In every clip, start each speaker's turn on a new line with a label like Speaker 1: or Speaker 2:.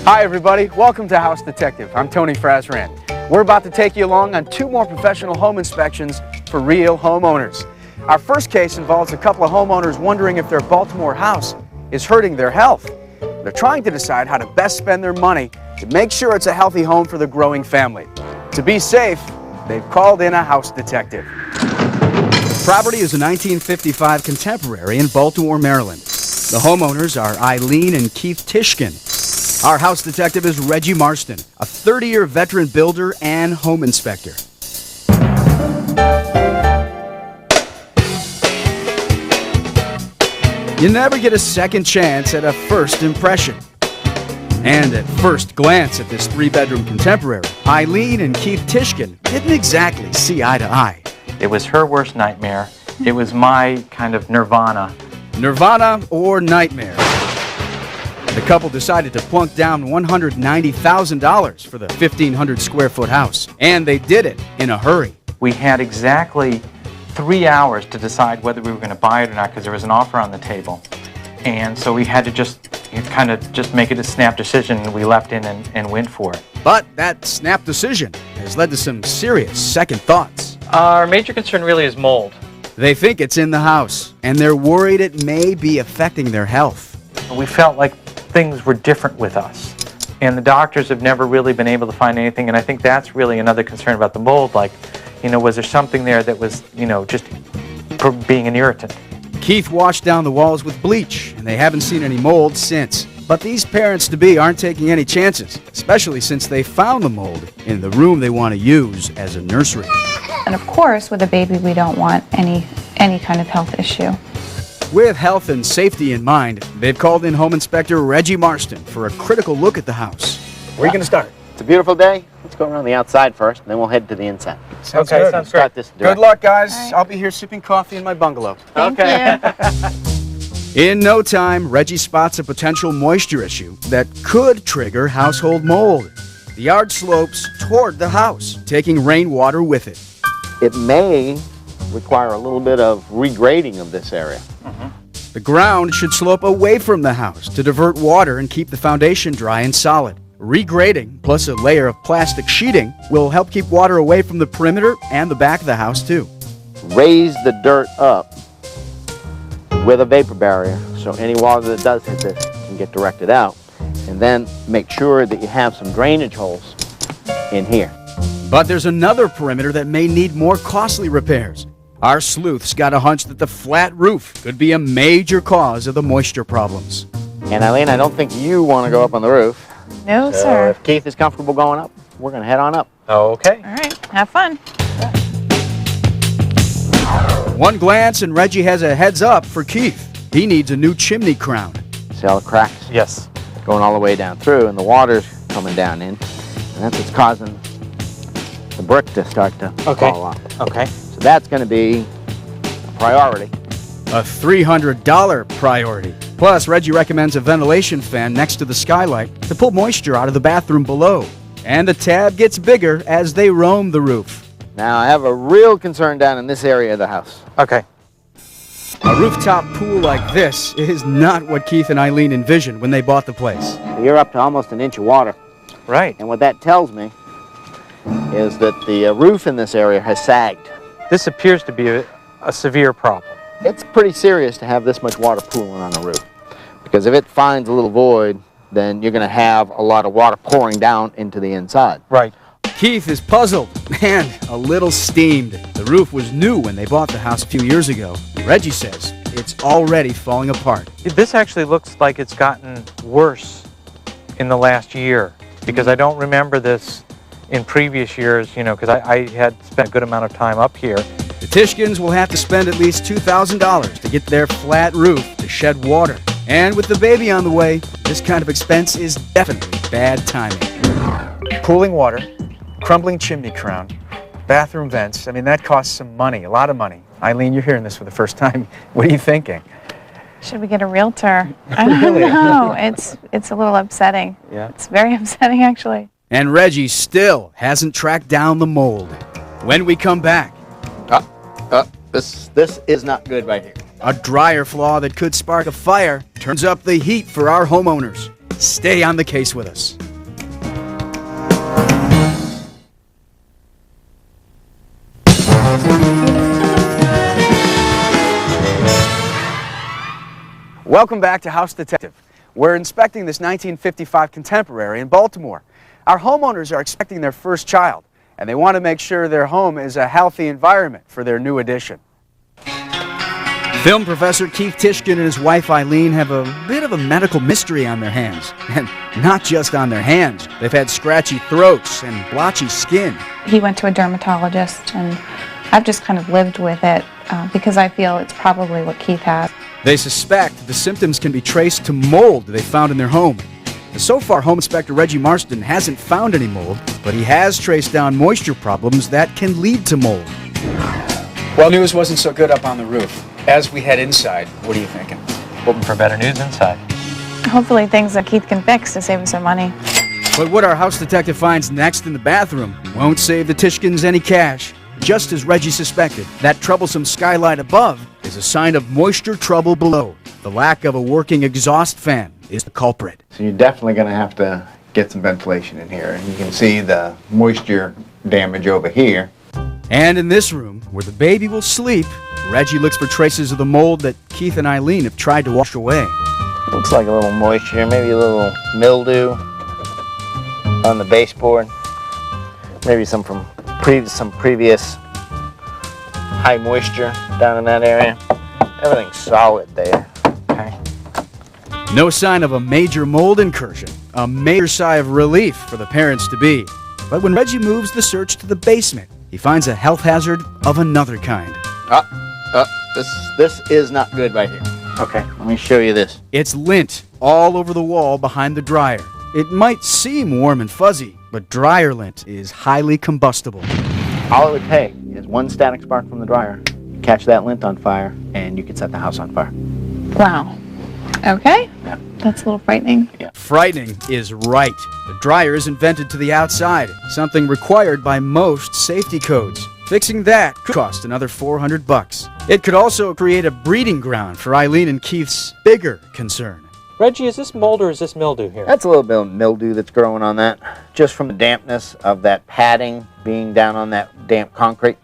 Speaker 1: Hi everybody, welcome to House Detective. I'm Tony Frazran. We're about to take you along on 2 more professional home inspections for real homeowners. Our first case involves a couple of homeowners wondering if their Baltimore house is hurting their health. They're trying to decide how to best spend their money to make sure it's a healthy home for the growing family. To be safe, they've called in a house detective. Property is a 1955 contemporary in Baltimore, Maryland. The homeowners are Eileen and Keith Tishkin. Our house detective is Reggie Marston, a 30-year veteran builder and home inspector. You never get a second chance at a first impression. And at first glance at this 3-bedroom contemporary, Eileen and Keith Tishkin didn't exactly see eye to eye.
Speaker 2: It was her worst nightmare. It was my kind of nirvana.
Speaker 1: Nirvana or nightmare? The couple decided to plunk down $190,000 for the 1,500 square foot house. And they did it in a hurry.
Speaker 2: We had exactly 3 hours to decide whether we were going to buy it or not because there was an offer on the table. And so we had to just make it a snap decision, and we left in and went for it.
Speaker 1: But that snap decision has led to some serious second thoughts.
Speaker 2: Our major concern really is mold.
Speaker 1: They think it's in the house, and they're worried it may be affecting their health.
Speaker 2: We felt like things were different with us, and the doctors have never really been able to find anything, and I think that's really another concern about the mold. Like, was there something there that was, just being an irritant?
Speaker 1: Keith washed down the walls with bleach, and they haven't seen any mold since. But these parents-to-be aren't taking any chances, especially since they found the mold in the room they want to use as a nursery.
Speaker 3: And of course, with a baby, we don't want any kind of health issue.
Speaker 1: With health and safety in mind, they've called in Home Inspector Reggie Marston for a critical look at the house. Where are you going to start?
Speaker 4: It's a beautiful day. Let's go around the outside first, and then we'll head to the inside.
Speaker 1: Sounds good.
Speaker 2: Sounds
Speaker 4: Start
Speaker 2: great.
Speaker 4: this
Speaker 1: Good luck, guys. Right. I'll be here sipping coffee in my bungalow.
Speaker 3: Thank you.
Speaker 1: In no time, Reggie spots a potential moisture issue that could trigger household mold. The yard slopes toward the house, taking rainwater with it.
Speaker 4: It may require a little bit of regrading of this area.
Speaker 1: The ground should slope away from the house to divert water and keep the foundation dry and solid. Regrading, plus a layer of plastic sheeting, will help keep water away from the perimeter and the back of the house, too.
Speaker 4: Raise the dirt up with a vapor barrier so any water that does hit this can get directed out. And then make sure that you have some drainage holes in here.
Speaker 1: But there's another perimeter that may need more costly repairs. Our sleuth's got a hunch that the flat roof could be a major cause of the moisture problems.
Speaker 4: And Eileen, I don't think you want to go up on the roof.
Speaker 3: No,
Speaker 4: So
Speaker 3: sir.
Speaker 4: if Keith is comfortable going up, we're going to head on up.
Speaker 2: Okay.
Speaker 3: All right, have fun.
Speaker 1: One glance and Reggie has a heads up for Keith. He needs a new chimney crown.
Speaker 4: See all the cracks?
Speaker 2: Yes.
Speaker 4: Going all the way down through, and the water's coming down in. And that's what's causing the brick to start to fall off.
Speaker 2: Okay.
Speaker 4: So that's going to be a priority.
Speaker 1: A $300 priority. Plus, Reggie recommends a ventilation fan next to the skylight to pull moisture out of the bathroom below. And the tab gets bigger as they roam the roof.
Speaker 4: Now, I have a real concern down in this area of the house.
Speaker 2: Okay.
Speaker 1: A rooftop pool like this is not what Keith and Eileen envisioned when they bought the place.
Speaker 4: You're up to almost an inch of water.
Speaker 2: Right.
Speaker 4: And what that tells me is that the roof in this area has sagged.
Speaker 2: This appears to be a severe problem.
Speaker 4: It's pretty serious to have this much water pooling on a roof. Because if it finds a little void, then you're going to have a lot of water pouring down into the inside.
Speaker 2: Right.
Speaker 1: Keith is puzzled and a little steamed. The roof was new when they bought the house a few years ago. Reggie says it's already falling apart.
Speaker 2: This actually looks like it's gotten worse in the last year, because I don't remember this in previous years, because I had spent a good amount of time up here.
Speaker 1: The Tishkins will have to spend at least $2,000 to get their flat roof to shed water. And with the baby on the way, this kind of expense is definitely bad timing. Cooling water, crumbling chimney crown, bathroom vents. I mean, that costs some money, a lot of money. Eileen, you're hearing this for the first time. What are you thinking?
Speaker 3: Should we get a realtor? I don't know. It's a little upsetting.
Speaker 1: Yeah.
Speaker 3: It's very upsetting, actually.
Speaker 1: And Reggie still hasn't tracked down the mold. When we come back,
Speaker 4: This is not good right here.
Speaker 1: a dryer flaw that could spark a fire turns up the heat for our homeowners. Stay on the case with us. Welcome back to House Detective. We're inspecting this 1955 Contemporary in Baltimore. Our homeowners are expecting their first child, and they want to make sure their home is a healthy environment for their new addition. Film professor Keith Tishkin and his wife Eileen have a bit of a medical mystery on their hands. And not just on their hands. They've had scratchy throats and blotchy skin.
Speaker 3: He went to a dermatologist, and I've just kind of lived with it because I feel it's probably what Keith has.
Speaker 1: They suspect the symptoms can be traced to mold they found in their home. So far, Home Inspector Reggie Marston hasn't found any mold, but he has traced down moisture problems that can lead to mold. Well, news wasn't so good up on the roof. As we head inside, what are you thinking?
Speaker 2: Hoping for better news inside.
Speaker 3: Hopefully things that Keith can fix to save us some money.
Speaker 1: But what our house detective finds next in the bathroom won't save the Tishkins any cash. Just as Reggie suspected, that troublesome skylight above is a sign of moisture trouble below. The lack of a working exhaust fan is the culprit.
Speaker 5: So you're definitely going to have to get some ventilation in here. And you can see the moisture damage over here.
Speaker 1: And in this room, where the baby will sleep, Reggie looks for traces of the mold that Keith and Eileen have tried to wash away.
Speaker 4: Looks like a little moisture, maybe a little mildew on the baseboard. Maybe some from some previous high moisture down in that area. Everything's solid there. Okay.
Speaker 1: No sign of a major mold incursion. A major sigh of relief for the parents-to-be. But when Reggie moves the search to the basement, he finds a health hazard of another kind.
Speaker 4: This is not good right here. Okay, let me show you this.
Speaker 1: It's lint all over the wall behind the dryer. It might seem warm and fuzzy, but dryer lint is highly combustible.
Speaker 4: All it would take is one static spark from the dryer, catch that lint on fire, and you could set the house on fire.
Speaker 3: Wow. Okay.
Speaker 4: Yeah.
Speaker 3: That's a little frightening.
Speaker 4: Yeah.
Speaker 1: Frightening is right. The dryer isn't vented to the outside, something required by most safety codes. Fixing that could cost another $400. It could also create a breeding ground for Eileen and Keith's bigger concern.
Speaker 2: Reggie, is this mold or is this mildew here?
Speaker 4: That's a little bit of mildew that's growing on that, just from the dampness of that padding being down on that damp concrete.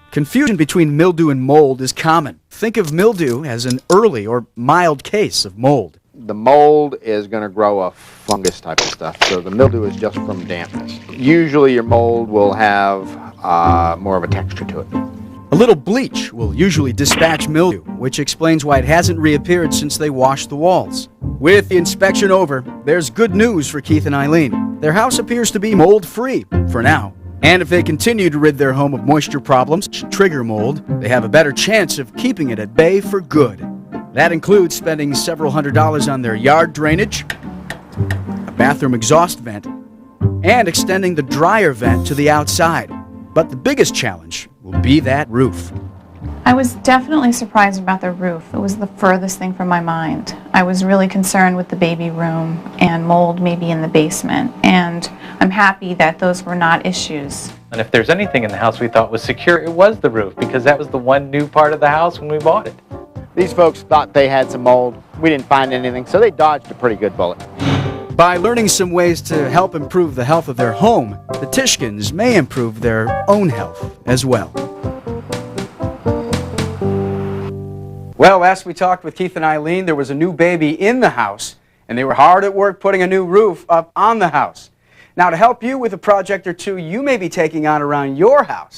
Speaker 1: Confusion between mildew and mold is common. Think of mildew as an early or mild case of mold.
Speaker 5: The mold is going to grow a fungus type of stuff, so the mildew is just from dampness. Usually your mold will have more of a texture to it.
Speaker 1: A little bleach will usually dispatch mildew, which explains why it hasn't reappeared since they washed the walls. With the inspection over, there's good news for Keith and Eileen. Their house appears to be mold-free, for now. And if they continue to rid their home of moisture problems, trigger mold, they have a better chance of keeping it at bay for good. That includes spending several $100s on their yard drainage, a bathroom exhaust vent, and extending the dryer vent to the outside. But the biggest challenge will be that roof.
Speaker 3: I was definitely surprised about the roof. It was the furthest thing from my mind. I was really concerned with the baby room and mold maybe in the basement, and I'm happy that those were not issues.
Speaker 2: And if there's anything in the house we thought was secure, it was the roof, because that was the one new part of the house when we bought it.
Speaker 4: These folks thought they had some mold. We didn't find anything, so they dodged a pretty good bullet.
Speaker 1: By learning some ways to help improve the health of their home, the Tishkins may improve their own health as well. Well, last we talked with Keith and Eileen, there was a new baby in the house, and they were hard at work putting a new roof up on the house. Now, to help you with a project or two you may be taking on around your house,